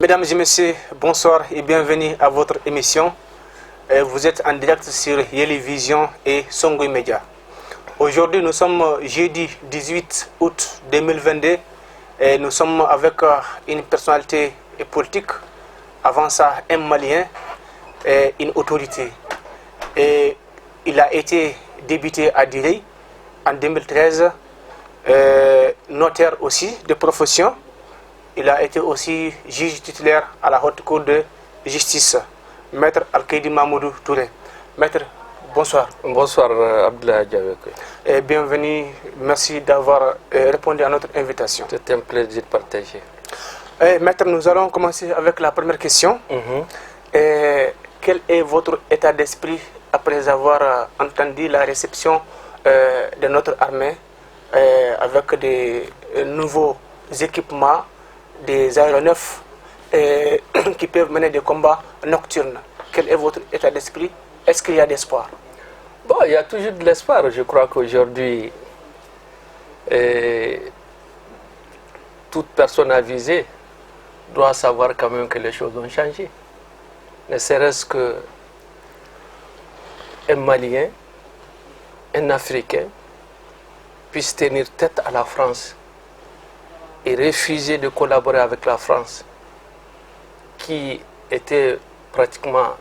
Mesdames et messieurs, bonsoir et bienvenue à votre émission. Vous êtes en direct sur Yéli-Vision et Songo Média. Aujourd'hui, nous sommes jeudi 18 août 2022 et nous sommes avec une personnalité politique, avant ça un Malien et une autorité. Et il a été débuté à Direy en 2013, notaire aussi de profession. Il a été aussi juge titulaire à la Haute Cour de justice, Maître Al-Kaidi Mahmoudou Touré. Maître, bonsoir. Bonsoir Abdoulaye Diaweke. Et bienvenue, merci d'avoir répondu à notre invitation. C'est un plaisir de partager. Maître, nous allons commencer avec la première question. Quel est votre état d'esprit après avoir entendu la réception de notre armée avec des nouveaux équipements, des aéronefs qui peuvent mener des combats nocturnes? Quel est votre état d'esprit? Est-ce qu'il y a d'espoir? Bon, il y a toujours de l'espoir. Je crois qu'aujourd'hui, toute personne avisée doit savoir quand même que les choses ont changé. Ne serait-ce qu'un Malien, un Africain puisse tenir tête à la France et refuser de collaborer avec la France, qui était pratiquement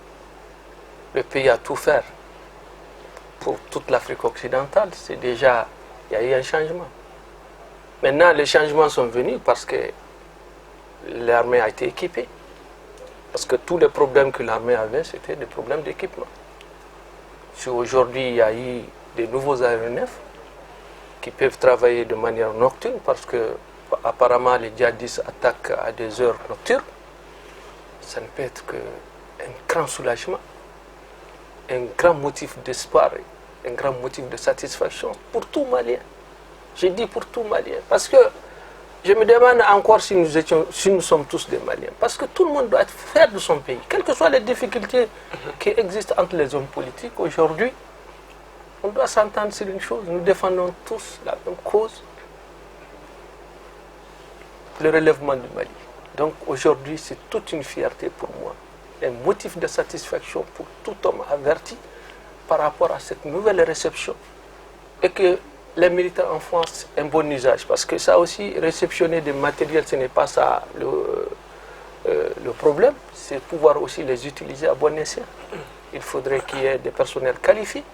le pays à tout faire pour toute l'Afrique occidentale. C'est déjà, il y a eu un changement. Maintenant, les changements sont venus parce que l'armée a été équipée. Parce que tous les problèmes que l'armée avait, c'était des problèmes d'équipement. Si aujourd'hui, il y a eu des nouveaux aéronefs qui peuvent travailler de manière nocturne, parce que apparemment les djihadistes attaquent à des heures nocturnes, ça ne peut être qu'un grand soulagement, un grand motif d'espoir, un grand motif de satisfaction pour tout Malien. Je dis pour tout Malien, parce que je me demande encore si nous sommes tous des Maliens. Parce que tout le monde doit être fier de son pays. Quelles que soient les difficultés qui existent entre les hommes politiques, aujourd'hui, on doit s'entendre sur une chose. Nous défendons tous la même cause, le relèvement du Mali. Donc aujourd'hui, c'est toute une fierté pour moi, un motif de satisfaction pour tout homme averti par rapport à cette nouvelle réception. Et que les militaires en font un bon usage, parce que ça aussi, réceptionner des matériels, ce n'est pas ça le problème, c'est pouvoir aussi les utiliser à bon escient. Il faudrait qu'il y ait des personnels qualifiés,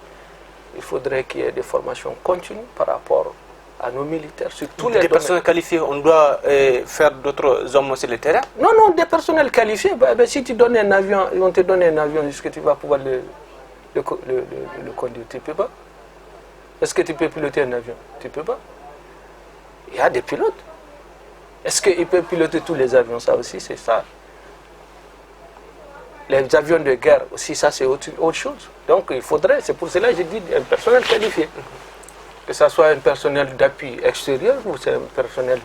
il faudrait qu'il y ait des formations continues par rapport à nos militaires sur tous les domaines. Des personnels qualifiés, on doit faire d'autres hommes sur le terrain? Non, des personnels qualifiés. Si tu donnes un avion, on te donne un avion, est-ce que tu vas pouvoir le conduire? Tu ne peux pas. Est-ce que tu peux piloter un avion? Tu ne peux pas. Il y a des pilotes. Est-ce qu'ils peuvent piloter tous les avions? Ça aussi, c'est ça. Les avions de guerre aussi, ça c'est autre chose. Donc il faudrait, c'est pour cela que j'ai dit un personnel qualifié. Que ce soit un personnel d'appui extérieur ou c'est un personnel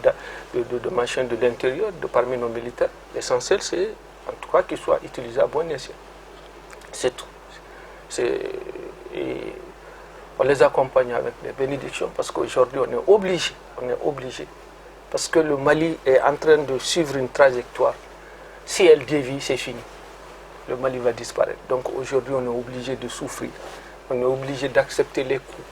de machin de l'intérieur, de parmi nos militaires. L'essentiel, c'est en tout cas qu'il soit utilisé à bon escient. C'est tout. On les accompagne avec des bénédictions parce qu'aujourd'hui, on est obligé. Parce que le Mali est en train de suivre une trajectoire. Si elle dévie, c'est fini. Le Mali va disparaître. Donc aujourd'hui, on est obligé de souffrir. On est obligé d'accepter les coups.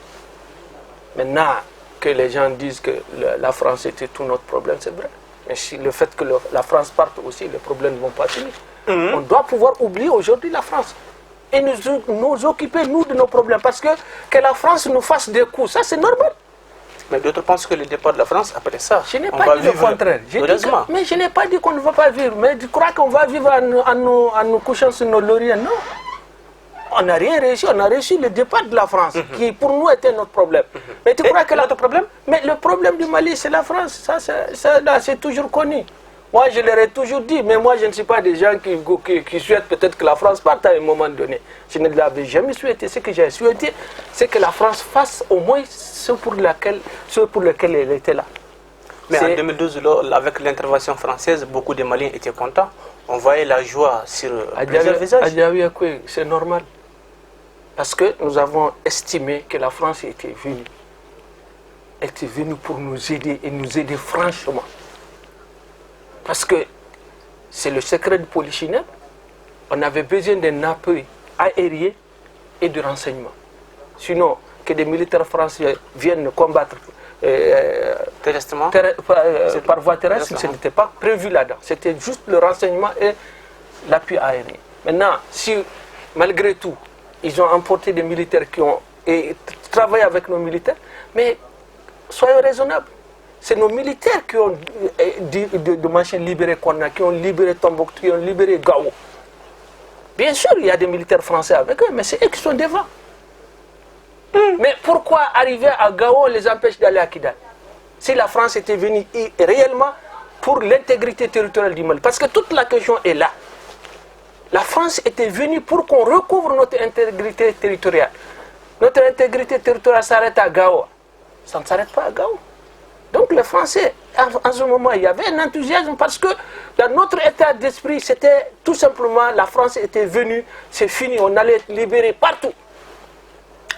Maintenant, que les gens disent que la France était tout notre problème, c'est vrai. Mais si le fait que la France parte aussi, les problèmes ne vont pas finir. On doit pouvoir oublier aujourd'hui la France et nous occuper, nous, de nos problèmes. Parce que la France nous fasse des coups, ça c'est normal. Mais d'autres pensent que le départ de la France, après ça, je n'ai pas dit le contraire. Mais je n'ai pas dit qu'on ne va pas vivre. Mais tu crois qu'on va vivre en nous couchant sur nos lauriers? Non. On n'a rien réussi. On a réussi le départ de la France, qui pour nous était notre problème. Mais tu crois que notre problème? Mais le problème du Mali, c'est la France. Ça c'est toujours connu. Moi, je leur ai toujours dit, mais moi, je ne suis pas des gens qui souhaitent peut-être que la France parte à un moment donné. Je ne l'avais jamais souhaité. Ce que j'ai souhaité, c'est que la France fasse au moins ce pour lequel elle était là. Mais en 2012, avec l'intervention française, beaucoup de Maliens étaient contents. On voyait la joie sur plusieurs visages. C'est normal. Parce que nous avons estimé que la France était venue pour nous aider et nous aider franchement. Parce que c'est le secret de Polichinelle. On avait besoin d'un appui aérien et de renseignement. Sinon, que des militaires français viennent combattre par voie terrestre, ce n'était pas prévu là-dedans. C'était juste le renseignement et l'appui aérien. Maintenant, si malgré tout, ils ont emporté des militaires qui ont travaillé avec nos militaires, mais soyons raisonnables. C'est nos militaires qui ont de machines libérées qu'on a, qui ont libéré Tombouctou, qui ont libéré Gao. Bien sûr, il y a des militaires français avec eux, mais c'est eux qui sont devant. Mais pourquoi arriver à Gao les empêche d'aller à Kidal? Si la France était venue réellement pour l'intégrité territoriale du Mali, parce que toute la question est là. La France était venue pour qu'on recouvre notre intégrité territoriale. Notre intégrité territoriale s'arrête à Gao. Ça ne s'arrête pas à Gao. Donc les Français, en ce moment, il y avait un enthousiasme parce que dans notre état d'esprit, c'était tout simplement la France était venue, c'est fini, on allait libérer partout.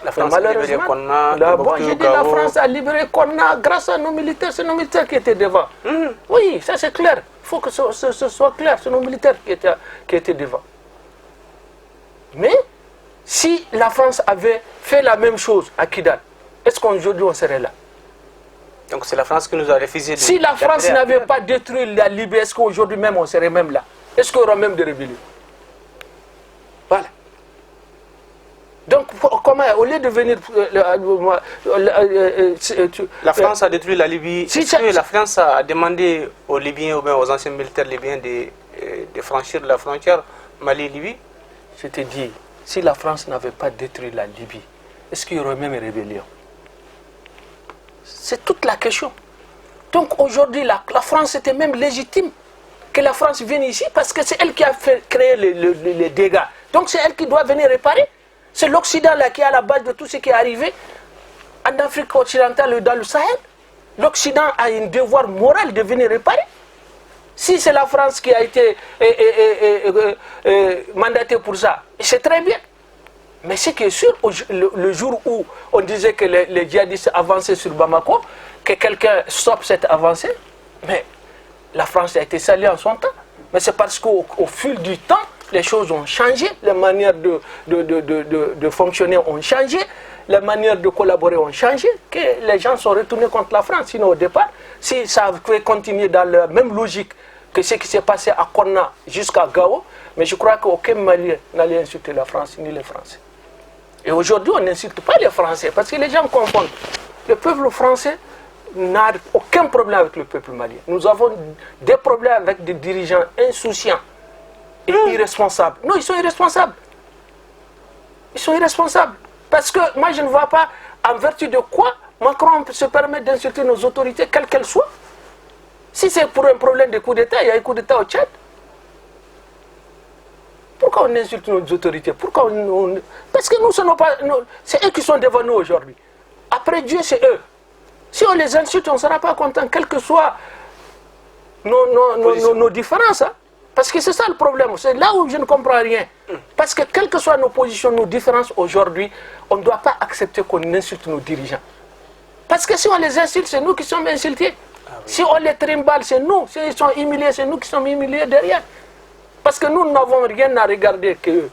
La France a libéré Konna, la France a libéré Konna grâce à nos militaires, c'est nos militaires qui étaient devant. Oui, ça c'est clair, il faut que ce soit clair, c'est nos militaires qui étaient devant. Mais si la France avait fait la même chose à Kidal, est-ce qu'aujourd'hui on serait là? Donc c'est la France qui nous a refusé de... Si la France n'avait pas détruit la Libye, est-ce qu'aujourd'hui même on serait même là? Est-ce qu'il y aura même des rébellions? Voilà. Donc comment, au lieu de venir... la France a détruit la Libye. Est-ce que la France a demandé aux Libyens ou bien aux anciens militaires libyens de franchir la frontière Mali-Libye? Je te dis, si la France n'avait pas détruit la Libye, est-ce qu'il y aurait même une rébellion? C'est toute la question. Donc aujourd'hui, la France était même légitime que la France vienne ici parce que c'est elle qui a créé les dégâts. Donc c'est elle qui doit venir réparer. C'est l'Occident là qui est à la base de tout ce qui est arrivé en Afrique occidentale et dans le Sahel. L'Occident a un devoir moral de venir réparer. Si c'est la France qui a été mandatée pour ça, c'est très bien. Mais ce qui est sûr, le jour où on disait que les djihadistes avançaient sur Bamako, que quelqu'un stoppe cette avancée, mais la France a été saluée en son temps. Mais c'est parce qu'au fil du temps, les choses ont changé, les manières de fonctionner ont changé, les manières de collaborer ont changé, que les gens sont retournés contre la France. Sinon au départ, si ça pouvait continuer dans la même logique que ce qui s'est passé à Konna jusqu'à Gao, mais je crois qu'aucun Malien n'allait insulter la France ni les Français. Et aujourd'hui, on n'insulte pas les Français parce que les gens confondent. Le peuple français n'a aucun problème avec le peuple malien. Nous avons des problèmes avec des dirigeants insouciants et irresponsables. Non, ils sont irresponsables. Ils sont irresponsables. Parce que moi, je ne vois pas en vertu de quoi Macron se permet d'insulter nos autorités, quelles qu'elles soient. Si c'est pour un problème de coup d'État, il y a un coup d'État au Tchad. Pourquoi on insulte nos autorités? Pourquoi Parce que nous, c'est eux qui sont devant nous aujourd'hui. Après Dieu, c'est eux. Si on les insulte, on ne sera pas content, quelles que soient nos différences. Hein? Parce que c'est ça le problème. C'est là où je ne comprends rien. Parce que quelles que soient nos positions, nos différences aujourd'hui, on ne doit pas accepter qu'on insulte nos dirigeants. Parce que si on les insulte, c'est nous qui sommes insultés. Si on les trimballe, c'est nous. Si ils sont humiliés, c'est nous qui sommes humiliés derrière. Parce que nous n'avons rien à regarder qu'eux.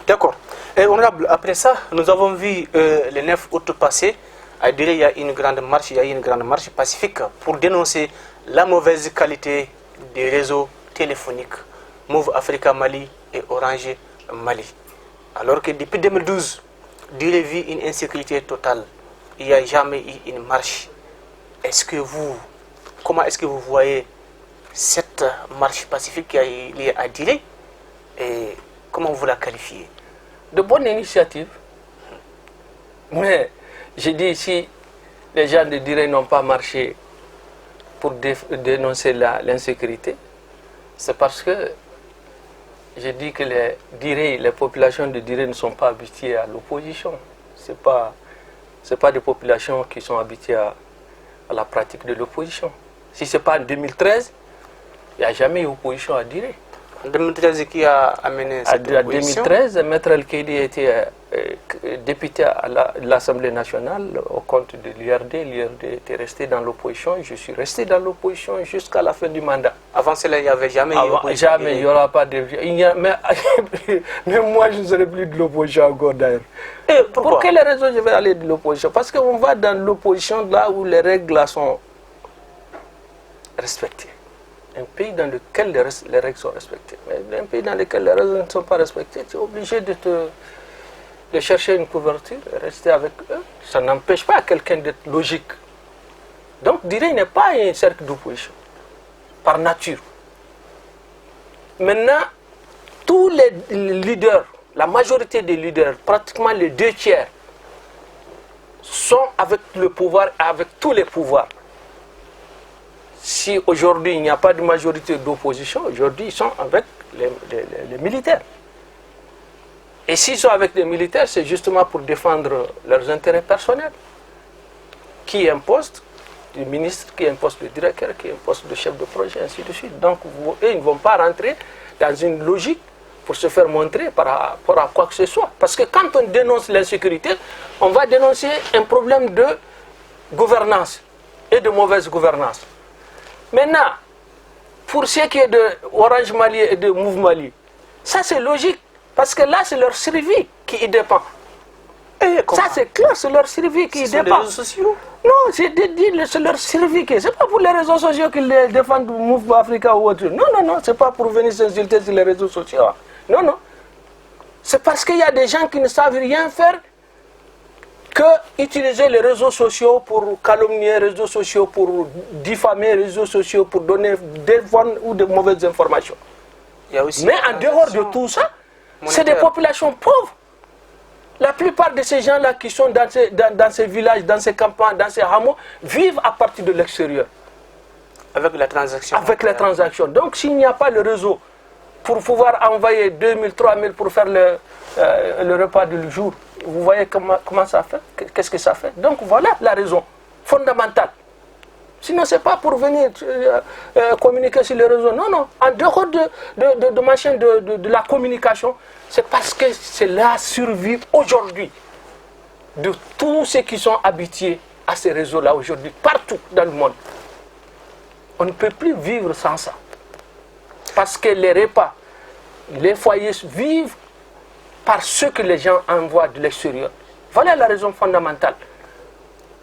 D'accord. Et honorable, après ça, nous avons vu le 9 août passé, à Diré, il y a une grande marche pacifique pour dénoncer la mauvaise qualité des réseaux téléphoniques Move Africa Mali et Orange Mali. Alors que depuis 2012, Diré vit une insécurité totale. Il n'y a jamais eu une marche. Comment est-ce que vous voyez cette marche pacifique qui a eu lieu à Diré et comment vous la qualifiez? De bonnes initiatives. Mais je dis ici, les gens de Diré n'ont pas marché pour dénoncer l'insécurité. C'est parce que je dis que les populations de Diré ne sont pas habituées à l'opposition. Ce n'est pas des populations qui sont habituées à la pratique de l'opposition. Si ce n'est pas en 2013, il n'y a jamais eu opposition à Diré. En 2013, qui a amené cette opposition? En 2013, Maître El-Kédi était député à l'Assemblée nationale au compte de l'IRD. L'IRD était resté dans l'opposition. Je suis resté dans l'opposition jusqu'à la fin du mandat. Avant cela, il n'y avait jamais eu d'opposition. Jamais, il n'y aura pas de... Mais moi, je ne serai plus de l'opposition encore d'ailleurs. Et pour quelle raison je vais aller de l'opposition? Parce qu'on va dans l'opposition là où les règles là sont respectées. Un pays dans lequel les règles sont respectées. Mais un pays dans lequel les règles ne sont pas respectées, tu es obligé de chercher une couverture et rester avec eux. Ça n'empêche pas quelqu'un d'être logique. Donc, Diré n'est pas un cercle d'opposition, par nature. Maintenant, tous les leaders, la majorité des leaders, pratiquement les 2/3, sont avec le pouvoir, avec tous les pouvoirs. Si aujourd'hui il n'y a pas de majorité d'opposition, aujourd'hui ils sont avec les militaires. Et s'ils sont avec les militaires, c'est justement pour défendre leurs intérêts personnels. Qui imposent le ministre, qui impose le directeur, qui impose le chef de projet, ainsi de suite. Donc ils ne vont pas rentrer dans une logique pour se faire montrer par rapport à quoi que ce soit. Parce que quand on dénonce l'insécurité, on va dénoncer un problème de gouvernance et de mauvaise gouvernance. Maintenant, pour ce qui est de Orange Mali et de Move Mali, ça c'est logique, parce que là c'est leur survie qui y dépend. Ça c'est clair, c'est leur survie qui y dépend. Les réseaux sociaux? Non, c'est leur survie. C'est pas pour les réseaux sociaux qu'ils défendent Move Africa ou autre. Non, non, non, c'est pas pour venir s'insulter sur les réseaux sociaux. Non, non. C'est parce qu'il y a des gens qui ne savent rien faire que utiliser les réseaux sociaux pour calomnier, les réseaux sociaux pour diffamer, les réseaux sociaux pour donner des bonnes ou de mauvaises informations. Il y a aussi mais en dehors de tout ça, c'est des populations pauvres. La plupart de ces gens-là qui sont dans ces villages, dans ces campagnes, dans ces hameaux, vivent à partir de l'extérieur. Avec la transaction. Avec les transactions. Donc s'il n'y a pas le réseau pour pouvoir envoyer 2000, 3000 pour faire le repas du jour, vous voyez comment ça fait? Qu'est-ce que ça fait? Donc voilà la raison fondamentale. Sinon, ce n'est pas pour venir communiquer sur les réseaux. Non, non. En dehors de la communication, c'est parce que c'est la survie aujourd'hui de tous ceux qui sont habitués à ces réseaux-là aujourd'hui, partout dans le monde. On ne peut plus vivre sans ça. Parce que les repas, les foyers vivent par ce que les gens envoient de l'extérieur. Voilà la raison fondamentale.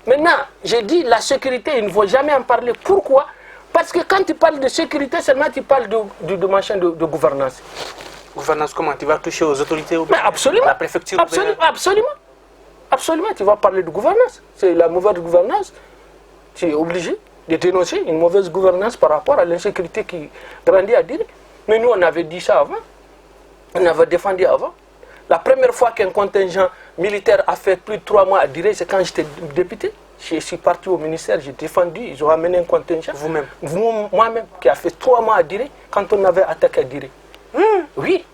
Maintenant, j'ai dit la sécurité, il ne faut jamais en parler. Pourquoi? Parce que quand tu parles de sécurité, seulement tu parles de gouvernance. Gouvernance comment? Tu vas toucher aux autorités ou mais absolument, à la préfecture? Absolument. Absolument, tu vas parler de gouvernance. C'est la mauvaise gouvernance. Tu es obligé de dénoncer une mauvaise gouvernance par rapport à l'insécurité qui grandit à dire. Mais nous, on avait dit ça avant. On avait défendu avant. La première fois qu'un contingent militaire a fait plus de 3 mois à Diré, c'est quand j'étais député. Je suis parti au ministère, j'ai défendu, ils ont amené un contingent. Vous-même? Moi-même, qui a fait 3 mois à Diré, quand on avait attaqué à Diré. Oui.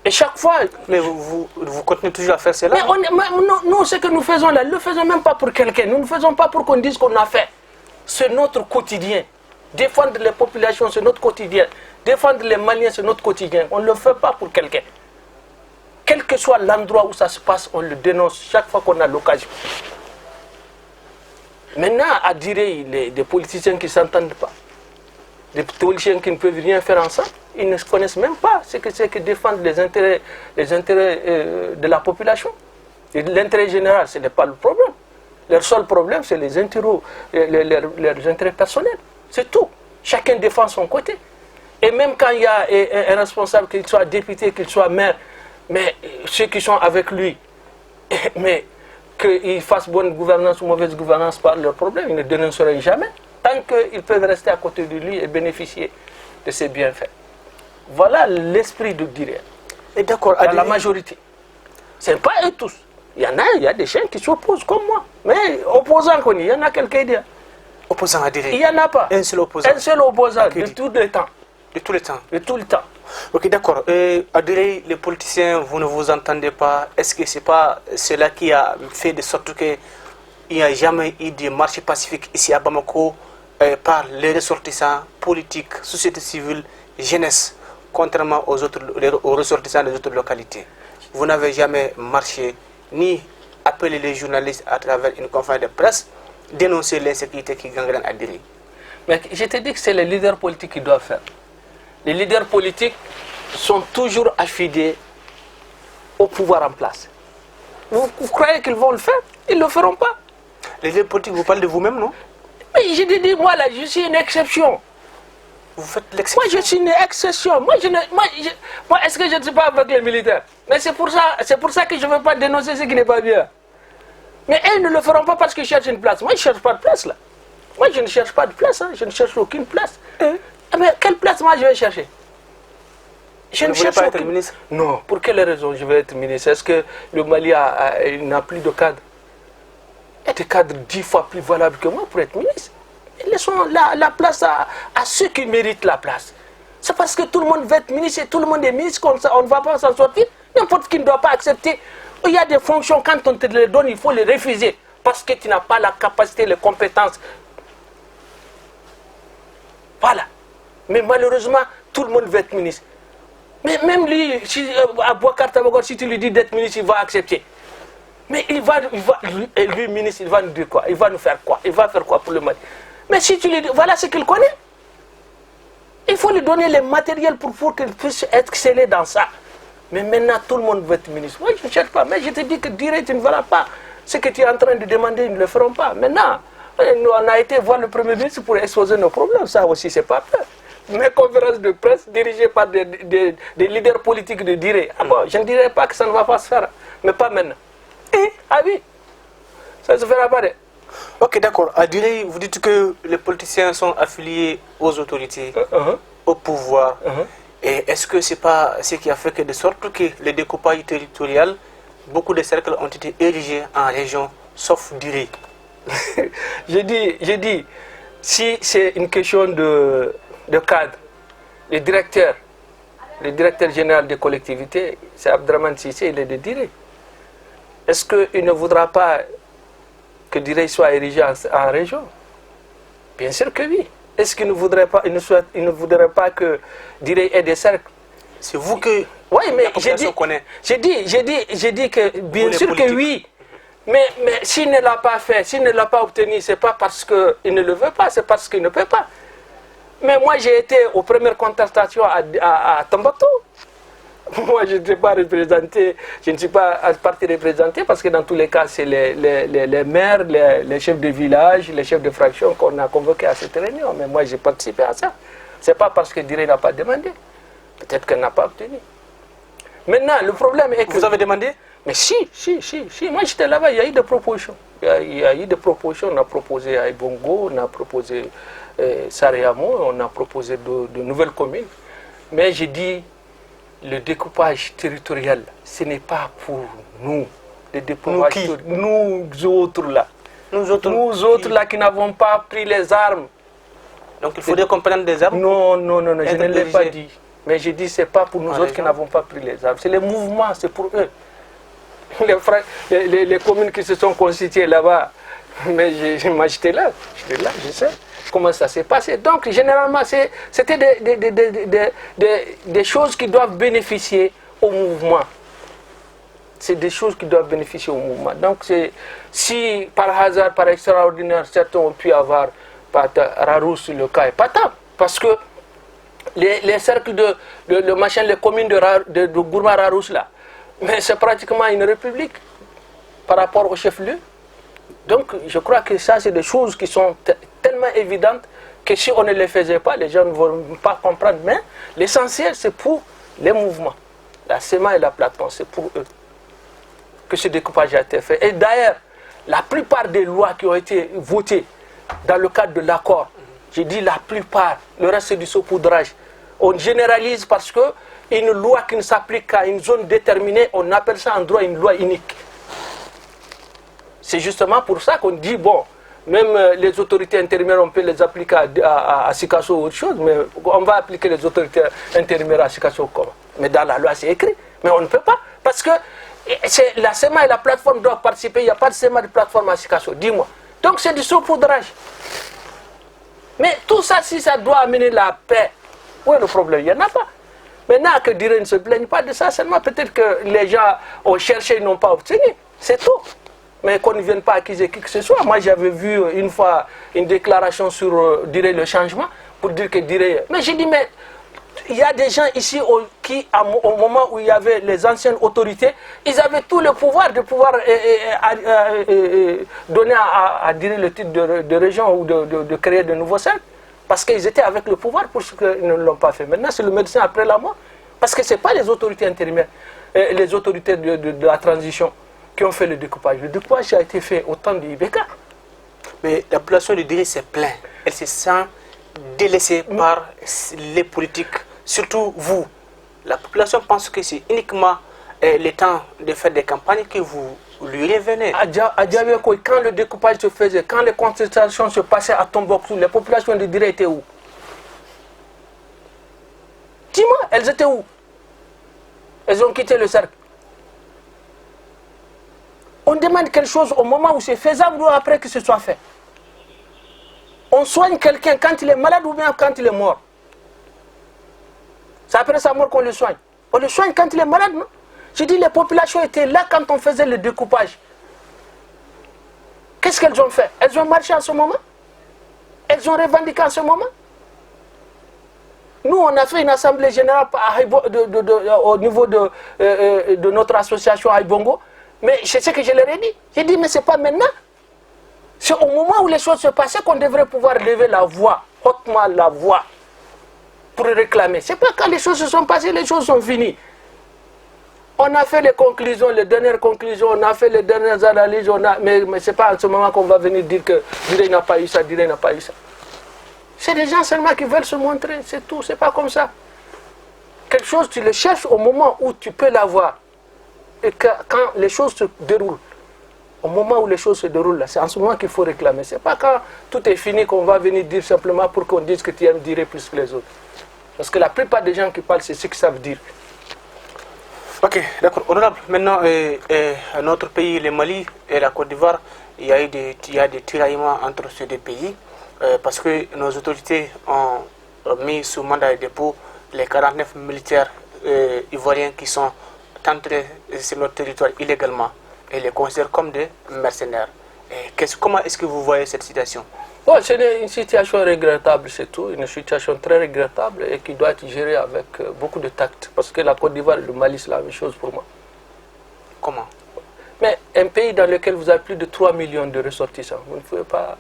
Et chaque fois... Mais vous continuez toujours à faire cela? Mais nous, ce que nous faisons là, nous ne le faisons même pas pour quelqu'un. Nous ne faisons pas pour qu'on dise qu'on a fait. C'est notre quotidien. Défendre les populations, c'est notre quotidien. Défendre les Maliens, c'est notre quotidien. On ne le fait pas pour quelqu'un. Quel que soit l'endroit où ça se passe, on le dénonce chaque fois qu'on a l'occasion. Maintenant, à dire des politiciens qui ne s'entendent pas, des politiciens qui ne peuvent rien faire ensemble, ils ne connaissent même pas ce que c'est que défendre les intérêts de la population. L'intérêt général, ce n'est pas le problème. Leur seul problème, c'est leurs intérêts personnels. C'est tout. Chacun défend son côté. Et même quand il y a un responsable, qu'il soit député, qu'il soit maire, mais ceux qui sont avec lui, mais qu'ils fassent bonne gouvernance ou mauvaise gouvernance par leurs problèmes, ils ne dénonceraient jamais, tant qu'ils peuvent rester à côté de lui et bénéficier de ses bienfaits. Voilà l'esprit de Diré. Et d'accord, la majorité. Ce n'est pas eux tous. Il y a des gens qui s'opposent comme moi. Mais opposants, il y en a quelques-uns. Opposants à Diré? Il n'y en a pas. Un seul opposant? Un seul opposant de tout le temps. De tout le temps? De tout le temps. Ok, d'accord. À Diré, les politiciens, vous ne vous entendez pas. Est-ce que ce n'est pas cela qui a fait de sorte qu'il n'y a jamais eu de marche pacifique ici à Bamako par les ressortissants politiques, société civile, jeunesse, contrairement aux ressortissants des autres localités? vous n'avez jamais marché, ni appelé les journalistes à travers une conférence de presse, dénoncer l'insécurité qui gangrène à Diri. Mais je te dis que c'est les leaders politiques qui doivent faire. Les leaders politiques sont toujours affidés au pouvoir en place. Vous croyez qu'ils vont le faire? Ils ne le feront pas. Les leaders politiques, vous parlez de vous-même, non? Mais je te dis, moi là, je suis une exception. Vous faites l'exception. Moi, je suis une exception. Moi, est-ce que je ne suis pas avec les militaires? Mais c'est pour ça que je ne veux pas dénoncer ce qui n'est pas bien. Mais elles ne le feront pas parce qu'ils cherchent une place. Moi, je ne cherche pas de place là. Moi, je ne cherche pas de place. Hein. Je ne cherche aucune place. Mais quelle place moi je vais chercher? Je ne cherche pas être ministre. Non. Pour quelle raison je vais être ministre? Est-ce que le Mali n'a plus de cadres? Il y a des cadres 10 fois plus valables que moi pour être ministre. Laissons la place à ceux qui méritent la place. C'est parce que tout le monde veut être ministre et tout le monde est ministre qu'on ne va pas s'en sortir. N'importe qui ne doit pas accepter. Il y a des fonctions, quand on te les donne, il faut les refuser. Parce que tu n'as pas la capacité, les compétences. Voilà. Mais malheureusement, tout le monde veut être ministre. Mais même lui, à Bouakar Tabagor, si tu lui dis d'être ministre, il va accepter. Mais lui, ministre, il va nous dire quoi? Il va nous faire quoi? Il va faire quoi pour le Mali? Mais si tu lui dis, voilà ce qu'il connaît. Il faut lui donner les matériels pour qu'il puisse exceller dans ça. Mais maintenant, tout le monde veut être ministre. Moi, je ne cherche pas. Mais je te dis que direct, tu ne verras pas. Ce que tu es en train de demander, ils ne le feront pas. Maintenant, nous, on a été voir le Premier ministre pour exposer nos problèmes. Ça aussi, c'est pas peur. Mes conférences de presse dirigées par des leaders politiques de Diré. Ah bon, je ne dirais pas que ça ne va pas se faire. Mais pas maintenant. Ah oui, ça ne se fera pas. Ok, d'accord. À Diré, vous dites que les politiciens sont affiliés aux autorités, au pouvoir. Et est-ce que ce n'est pas ce qui a fait que de sorte que les découpages territoriaux, beaucoup de cercles ont été érigés en région, sauf Diré? J'ai dit, si c'est une question de cadre, le directeur général des collectivités, c'est Abdraman Sissé, il est de Diré. Est-ce qu'il ne voudra pas que Diré soit érigé en région? Bien sûr que oui. Est-ce qu'il ne voudrait pas, il ne voudrait pas que Diré ait des cercles? C'est vous que oui, mais la population connaît. J'ai dit que bien sûr que oui. Mais s'il ne l'a pas fait, s'il ne l'a pas obtenu, ce n'est pas parce qu'il ne le veut pas, c'est parce qu'il ne peut pas. Mais moi, j'ai été aux premières contestations à Tombouctou. Moi, je ne suis pas représenté, je ne suis pas parti représenté parce que dans tous les cas, c'est les maires, les chefs de village, les chefs de fraction qu'on a convoqués à cette réunion. Mais moi, j'ai participé à ça. Ce n'est pas parce que Diré n'a pas demandé. Peut-être qu'elle n'a pas obtenu. Maintenant, le problème est que... Vous avez demandé? Mais si. Moi, j'étais là-bas, il y a eu des propositions. Il y a eu des propositions. On a proposé à Ibongo, on a proposé Sareyamo, on a proposé de nouvelles communes. Mais j'ai dit, le découpage territorial, ce n'est pas pour nous. Le découpage, nous autres là. Nous autres là qui n'avons pas pris les armes. Donc il faudrait qu'on prenne des armes? Non, je ne l'ai pas dit. Mais j'ai dit, ce n'est pas pour nous autres qui n'avons pas pris les armes. C'est les mouvements, c'est pour eux. Les communes qui se sont constituées là-bas, mais moi j'étais là, je sais comment ça s'est passé. Donc généralement, c'était des choses qui doivent bénéficier au mouvement. C'est des choses qui doivent bénéficier au mouvement. Donc si par hasard, par extraordinaire, certains ont pu avoir Rarous, le cas est pas tant. Parce que les cercles les communes de Gourma Rarous là, mais c'est pratiquement une république par rapport au chef-lieu. Donc je crois que ça, c'est des choses qui sont tellement évidentes que si on ne les faisait pas, les gens ne vont pas comprendre. Mais l'essentiel, c'est pour les mouvements. La SEMA et la plateforme, c'est pour eux que ce découpage a été fait. Et d'ailleurs, la plupart des lois qui ont été votées dans le cadre de l'accord, j'ai dit la plupart, le reste c'est du saupoudrage. On généralise parce que une loi qui ne s'applique qu'à une zone déterminée, on appelle ça en droit une loi unique. C'est justement pour ça qu'on dit, bon, même les autorités intérimaires, on peut les appliquer à Sikasso ou autre chose, mais on va appliquer les autorités intérimaires à Sikasso comment? Mais dans la loi, c'est écrit. Mais on ne peut pas, parce que la SEMA et la plateforme doivent participer. Il n'y a pas de SEMA de plateforme à Sikasso, dis-moi. Donc c'est du saupoudrage. Mais tout ça, si ça doit amener la paix, où est le problème? Il n'y en a pas. Maintenant que Diré ne se plaigne pas de ça, seulement peut-être que les gens ont cherché et n'ont pas obtenu. C'est tout. Mais qu'on ne vienne pas accuser qui que ce soit. Moi, j'avais vu une fois une déclaration sur Diré le changement pour dire que Diré... Mais j'ai dit, mais il y a des gens ici qui, au moment où il y avait les anciennes autorités, ils avaient tout le pouvoir de pouvoir donner à Diré le titre de région ou de créer de nouveaux cercles. Parce qu'ils étaient avec le pouvoir pour ce qu'ils ne l'ont pas fait. Maintenant, c'est le médecin après la mort. Parce que ce n'est pas les autorités intérimaires, les autorités de la transition qui ont fait le découpage. Le découpage a été fait au temps de Ibeka. Mais la population de Diré s'est plainte. Elle se sent délaissée par les politiques, surtout vous. La population pense que c'est uniquement le temps de faire des campagnes que vous lui revenez. À Diabiakoy, quand le découpage se faisait, quand les consultations se passaient à Tombouctou, les populations de Diré étaient où? Dis-moi, elles étaient où? Elles ont quitté le cercle. On demande quelque chose au moment où c'est faisable ou après que ce soit fait. On soigne quelqu'un quand il est malade ou bien quand il est mort. C'est après sa mort qu'on le soigne. On le soigne quand il est malade, non? Je dis, les populations étaient là quand on faisait le découpage. Qu'est-ce qu'elles ont fait? Elles ont marché en ce moment? Elles ont revendiqué en ce moment? Nous, on a fait une assemblée générale au niveau de notre association Aïbongo. Mais c'est ce que je leur ai dit. J'ai dit, mais ce n'est pas maintenant. C'est au moment où les choses se passaient qu'on devrait pouvoir lever la voix, hautement la voix, pour réclamer. Ce n'est pas quand les choses se sont passées, les choses sont finies. On a fait les conclusions, les dernières conclusions, on a fait les dernières analyses, mais ce n'est pas en ce moment qu'on va venir dire que Diré n'a pas eu ça, Diré n'a pas eu ça. C'est des gens seulement qui veulent se montrer, c'est tout, c'est pas comme ça. Quelque chose, tu le cherches au moment où tu peux l'avoir. Et quand les choses se déroulent, au moment où les choses se déroulent, c'est en ce moment qu'il faut réclamer. Ce n'est pas quand tout est fini qu'on va venir dire simplement pour qu'on dise que tu aimes Diré plus que les autres. Parce que la plupart des gens qui parlent, c'est ce qu'ils savent dire. Ok, d'accord. Honorable, maintenant, notre pays, le Mali et la Côte d'Ivoire, il y a des tiraillements entre ces deux pays parce que nos autorités ont mis sous mandat de dépôt les 49 militaires ivoiriens qui sont entrés sur notre territoire illégalement et les considèrent comme des mercenaires. Comment est-ce que vous voyez cette situation? Bon, c'est une situation regrettable, c'est tout. Une situation très regrettable et qui doit être gérée avec beaucoup de tact. Parce que la Côte d'Ivoire et le Mali, c'est la même chose pour moi. Comment? Mais un pays dans lequel vous avez plus de 3 millions de ressortissants, vous ne pouvez pas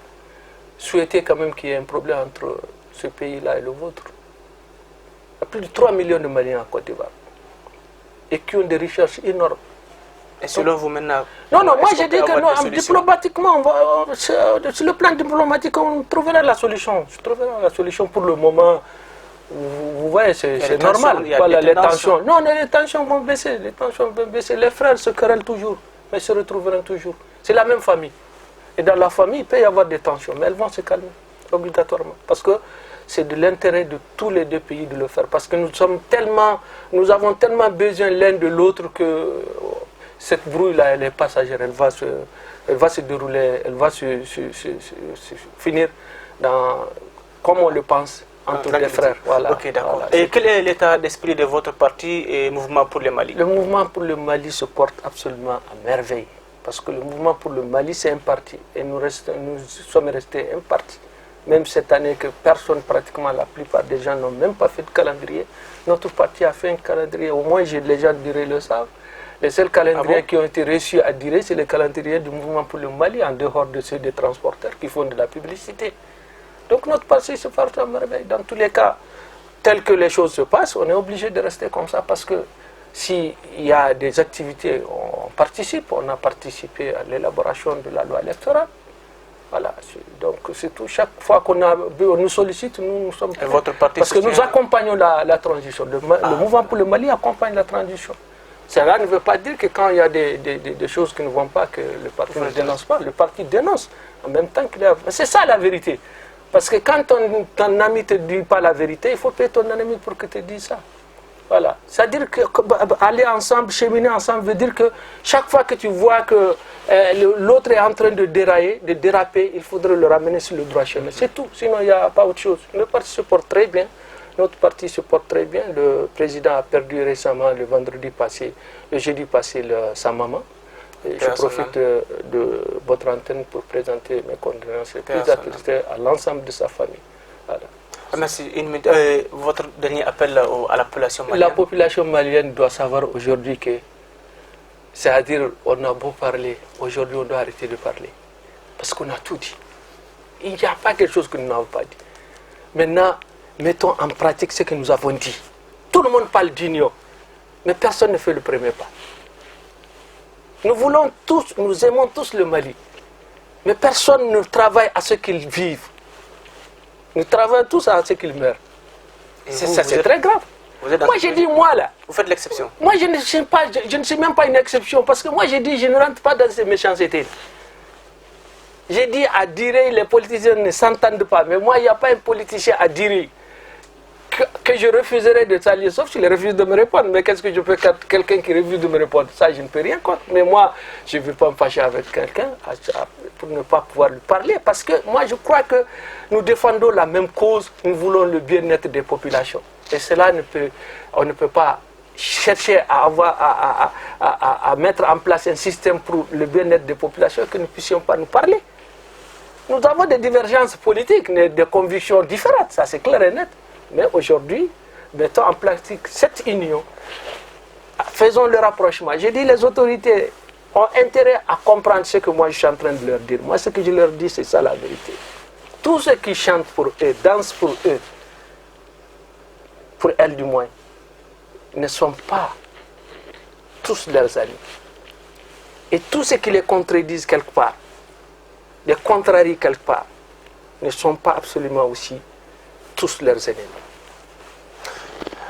souhaiter quand même qu'il y ait un problème entre ce pays-là et le vôtre. Il y a plus de 3 millions de Maliens en Côte d'Ivoire. Et qui ont des richesses énormes. Et selon vous maintenant... Non, moi j'ai dit que non, diplomatiquement, sur le plan diplomatique, on trouvera la solution. Je trouverai la solution pour le moment. Vous voyez, c'est normal. Voilà, les tensions. Non, les tensions vont baisser. Les tensions vont baisser. Les frères se querellent toujours, mais se retrouveront toujours. C'est la même famille. Et dans la famille, il peut y avoir des tensions, mais elles vont se calmer, obligatoirement. Parce que c'est de l'intérêt de tous les deux pays de le faire. Parce que nous avons tellement besoin l'un de l'autre que cette brouille-là, elle est passagère. Elle va se dérouler, elle va se finir comme on le pense, entre les frères. Voilà. Ok, d'accord. Voilà, et quel est l'état d'esprit de votre parti et Mouvement pour le Mali? Le Mouvement pour le Mali se porte absolument à merveille. Parce que le Mouvement pour le Mali, c'est un parti. Et nous sommes restés un parti. Même cette année que personne, pratiquement la plupart des gens n'ont même pas fait de calendrier. Notre parti a fait un calendrier. Au moins, les gens Diré le savent. Les seuls calendriers qui ont été reçus à Diré, c'est les calendriers du Mouvement pour le Mali, en dehors de ceux des transporteurs qui font de la publicité. Donc notre parti se porte à merveille. Dans tous les cas, tel que les choses se passent, on est obligé de rester comme ça parce que s'il y a des activités, on participe. On a participé à l'élaboration de la loi électorale. Voilà, donc c'est tout. Chaque fois qu'on nous sollicite, nous sommes prêts. Et votre parti parce que nous accompagnons la transition. Le Mouvement pour le Mali accompagne la transition. Cela ne veut pas dire que quand il y a des choses qui ne vont pas, que le parti ne dénonce pas. Le parti dénonce en même temps qu'il a... C'est ça la vérité. Parce que quand ton ami ne te dit pas la vérité, il faut payer ton ami pour que te dise ça. Voilà. C'est-à-dire qu'aller ensemble, cheminer ensemble, veut dire que chaque fois que tu vois que l'autre est en train de dérailler, de déraper, il faudrait le ramener sur le droit chemin. C'est tout. Sinon, il n'y a pas autre chose. Le parti se porte très bien. Notre parti se porte très bien. Le président a perdu récemment, le jeudi passé, sa maman. Et je profite de votre antenne pour présenter mes condoléances les plus attristées à l'ensemble de sa famille. Voilà. Merci. Votre dernier appel à la population malienne? La population malienne doit savoir aujourd'hui que, c'est-à-dire, on a beau parler, aujourd'hui on doit arrêter de parler. Parce qu'on a tout dit. Il n'y a pas quelque chose que nous n'avons pas dit. Maintenant, mettons en pratique ce que nous avons dit. Tout le monde parle d'union, mais personne ne fait le premier pas. Nous aimons tous le Mali, mais personne ne travaille à ce qu'ils vivent. Nous travaillons tous à ce qu'ils meurent. C'est très grave. Moi j'ai dit, moi là. Vous faites l'exception. Moi je ne suis même pas une exception, parce que moi j'ai dit, je ne rentre pas dans ces méchancetés. J'ai dit à Diré, les politiciens ne s'entendent pas. Mais moi, il n'y a pas un politicien à Diré que je refuserais de saluer, sauf s'il refuse de me répondre. Mais qu'est-ce que je peux faire quelqu'un qui refuse de me répondre? Ça, je ne peux rien contre. Mais moi, je ne veux pas me fâcher avec quelqu'un pour ne pas pouvoir lui parler. Parce que moi, je crois que nous défendons la même cause. Nous voulons le bien-être des populations. Et cela, on ne peut pas chercher à mettre en place un système pour le bien-être des populations que nous ne puissions pas nous parler. Nous avons des divergences politiques, des convictions différentes, ça c'est clair et net. Mais aujourd'hui, mettons en pratique cette union, faisons le rapprochement. J'ai dit les autorités ont intérêt à comprendre ce que moi je suis en train de leur dire. Moi ce que je leur dis, c'est ça la vérité. Tous ceux qui chantent pour eux, dansent pour eux, pour elles du moins, ne sont pas tous leurs amis. Et tous ceux qui les contredisent quelque part, les contrarient quelque part, ne sont pas absolument aussi tous leurs ennemis.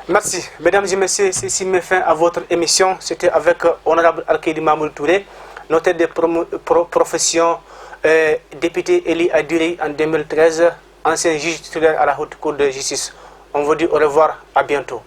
Merci. Mesdames et messieurs, ceci met fin à votre émission. C'était avec Honorable Alkaïdi Mamoudou Touré, notaire de profession, député élu à Diré en 2013, ancien juge titulaire à la Haute Cour de justice. On vous dit au revoir, à bientôt.